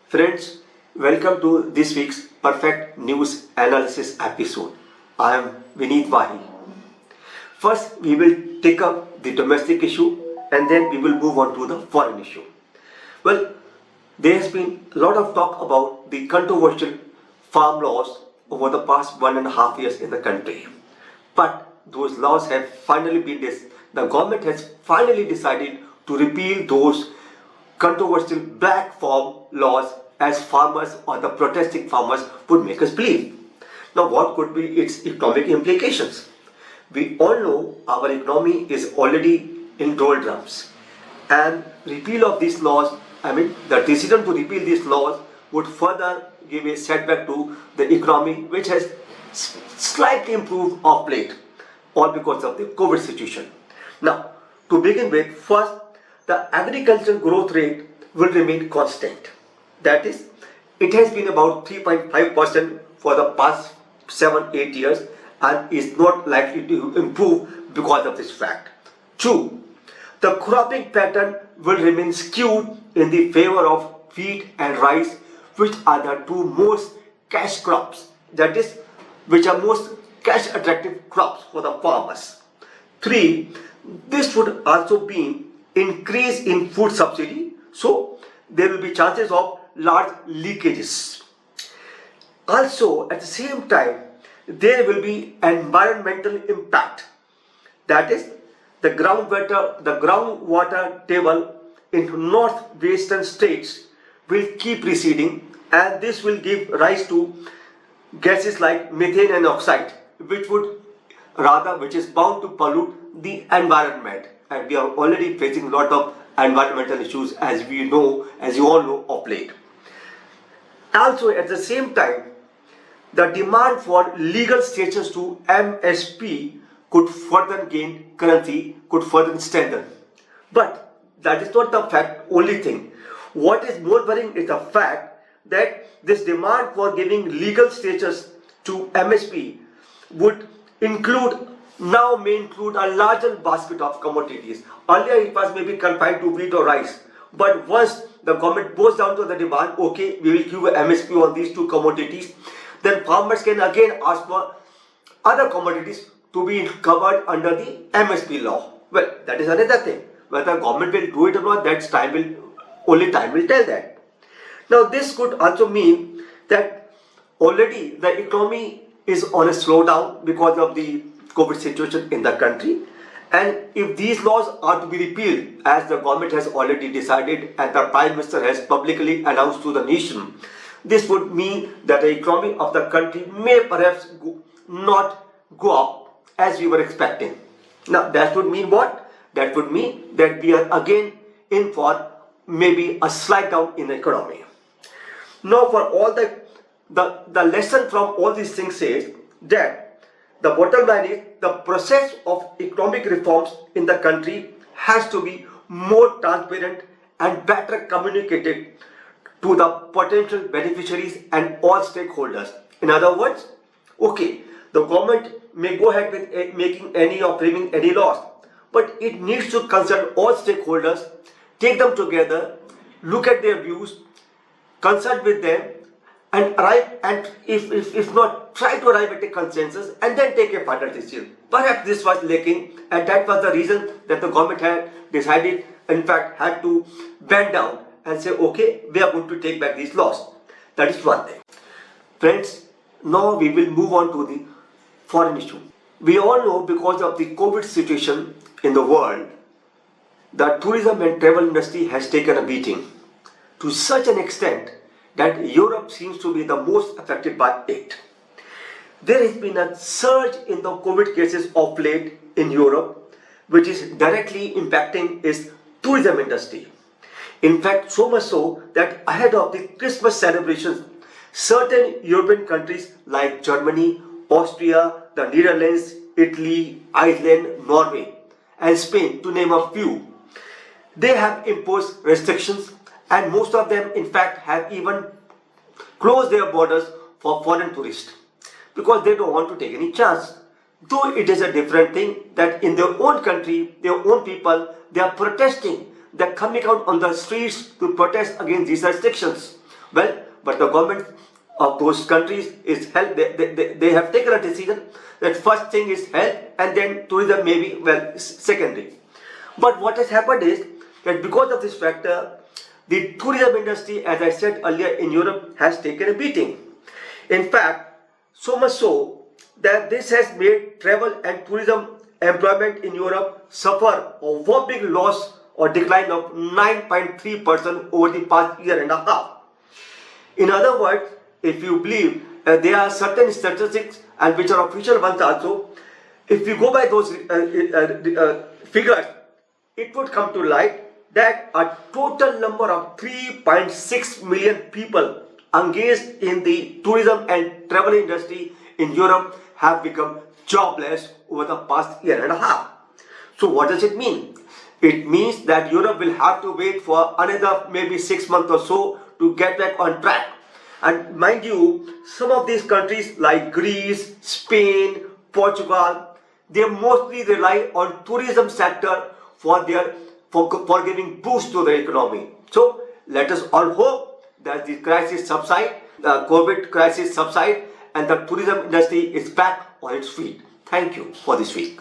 Friends, welcome to this week's Perfect News Analysis episode. I am Vineet Wahi. First, we will take up the domestic issue and then we will move on to the foreign issue. Well, there has been a lot of talk about the controversial farm laws over the past 1.5 years in the country. But those laws have finally been the government has finally decided to repeal those controversial black farm laws as farmers or the protesting farmers would make us believe. Now, what could be its economic implications? We all know our economy is already in doldrums, and repeal of these laws, the decision to repeal these laws would further give a setback to the economy, which has slightly improved of late, all because of the COVID situation. Now, to begin with, first, the agricultural growth rate will remain constant. That is, it has been about 3.5% for the past 7-8 years and is not likely to improve because of this fact. Two, the cropping pattern will remain skewed in the favor of wheat and rice, which are the two most cash crops, that is, which are most cash attractive crops for the farmers. Three, this would also mean increase in food subsidy, so there will be chances of large leakages. Also, at the same time, there will be environmental impact. That is, the groundwater table in northwestern states will keep receding, and this will give rise to gases like methane and oxide, which is bound to pollute the environment. And we are already facing a lot of environmental issues, as you all know, of late. Also, at the same time, the demand for legal status to MSP could further gain currency, could further strengthen. But that is not the only thing. What is more worrying is the fact that this demand for giving legal status to MSP may include a larger basket of commodities. Earlier it was maybe confined to wheat or rice. But once the government goes down to the demand, okay, we will give a MSP on these two commodities, then farmers can again ask for other commodities to be covered under the MSP law. Well, that is another thing. Whether government will do it or not, only time will tell that. Now, this could also mean that already the economy is on a slowdown because of the COVID situation in the country. And if these laws are to be repealed, as the government has already decided and the Prime Minister has publicly announced to the nation, this would mean that the economy of the country may perhaps not go up as we were expecting. Now, that would mean what? That would mean that we are again in for maybe a slide down in the economy. Now, for all the lesson from all these things says that the bottom line is the process of economic reforms in the country has to be more transparent and better communicated to the potential beneficiaries and all stakeholders. In other words, okay, the government may go ahead with making any or framing any laws, but it needs to consult all stakeholders, take them together, look at their views, consult with them, and arrive, and if not, try to arrive at a consensus and then take a final decision. Perhaps this was lacking, and that was the reason that the government had decided, in fact, had to bend down and say, okay, we are going to take back these laws. That is one thing. Friends, now we will move on to the foreign issue. We all know, because of the COVID situation in the world, the tourism and travel industry has taken a beating to such an extent that Europe seems to be the most affected by it. There has been a surge in the COVID cases of late in Europe, which is directly impacting its tourism industry. In fact, so much so that ahead of the Christmas celebrations, certain European countries like Germany, Austria, the Netherlands, Italy, Iceland, Norway, and Spain, to name a few, they have imposed restrictions, and most of them, in fact, have even closed their borders for foreign tourists because they don't want to take any chance. Though it is a different thing that in their own country, their own people, they are protesting. They're coming out on the streets to protest against these restrictions. Well, but the government of those countries is health. They have taken a decision that first thing is health and then tourism maybe, well, secondary. But what has happened is that because of this factor, the tourism industry, as I said earlier, in Europe has taken a beating. In fact, so much so that this has made travel and tourism employment in Europe suffer a whopping loss or decline of 9.3% over the past year and a half. In other words, if you believe there are certain statistics and which are official ones also, if you go by those figures, it would come to light that a total number of 3.6 million people engaged in the tourism and travel industry in Europe have become jobless over the past year and a half. So what does it mean? It means that Europe will have to wait for another maybe 6 months or so to get back on track. And mind you, some of these countries like Greece, Spain, Portugal, they mostly rely on tourism sector for giving boost to the economy. So let us all hope that the crisis subside, the COVID crisis subside, and the tourism industry is back on its feet. Thank you for this week.